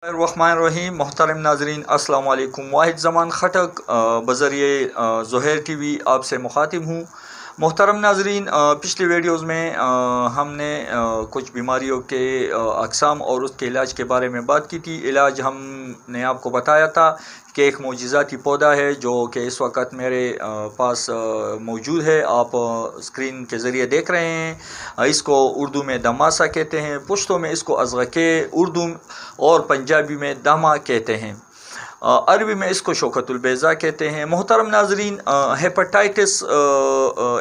रहीम मोहतरम नाजरीन अस्सलाम वालेकुम। वाहिद ज़मान खटक बज़रिए ज़ुहैर टीवी आपसे मुखातिब हूँ। मोहतरम नाजरीन, पिछली वीडियोज़ में हमने कुछ बीमारियों के अक़साम और उसके इलाज के बारे में बात की थी। इलाज हमने आपको बताया था कि एक मोजिज़ाती पौधा है जो कि इस वक्त मेरे पास मौजूद है, आप स्क्रीन के ज़रिए देख रहे हैं। इसको उर्दू में दमासा कहते हैं, पुश्तो में इसको अज़ग़के, उर्दू और पंजाबी में दामा कहते हैं, अरबी में इसको शौकतुल बैज़ा कहते हैं। मोहतरम नाज़रीन, हेपेटाइटिस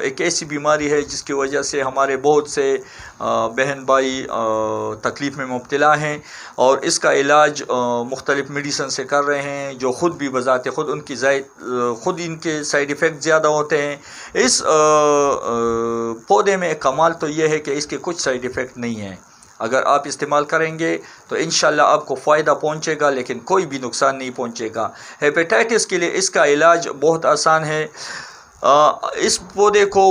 एक ऐसी बीमारी है जिसकी वजह से हमारे बहुत से बहन भाई तकलीफ़ में मुब्तला हैं और इसका इलाज मुख्तलिफ़ मेडिसन से कर रहे हैं, जो ख़ुद भी बज़ाते ख़ुद ख़ुद इनके साइड इफ़ेक्ट ज़्यादा होते हैं। इस पौधे में कमाल तो ये है कि इसके कुछ साइड इफ़ेक्ट नहीं हैं। अगर आप इस्तेमाल करेंगे तो इंशाल्लाह आपको फ़ायदा पहुंचेगा, लेकिन कोई भी नुकसान नहीं पहुंचेगा। हेपेटाइटिस के लिए इसका इलाज बहुत आसान है। इस पौधे को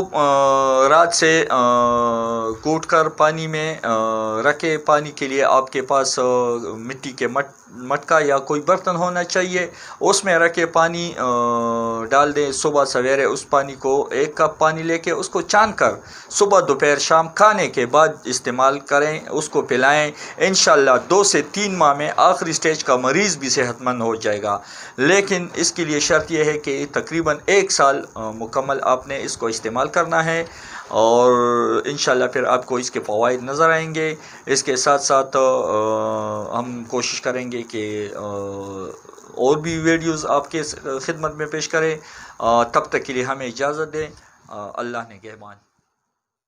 रात से कूट कर पानी में रखें। पानी के लिए आपके पास मिट्टी के मटका या कोई बर्तन होना चाहिए, उसमें रखे पानी डाल दें। सुबह सवेरे उस पानी को 1 कप पानी लेके उसको छान कर सुबह दोपहर शाम खाने के बाद इस्तेमाल करें, उसको पिलाएं। इंशाल्लाह 2 से 3 माह में आखिरी स्टेज का मरीज़ भी सेहतमंद हो जाएगा। लेकिन इसके लिए शर्त यह है कि तकरीबन 1 साल मुकम्मल आपने इसको इस्तेमाल करना है और इंशाल्लाह फिर आपको इसके फ़वाइद नज़र आएंगे। इसके साथ साथ हम कोशिश करेंगे कि और भी वीडियोज़ आपके खिदमत में पेश करें। तब तक के लिए हमें इजाज़त दें। अल्लाह ने कहमान।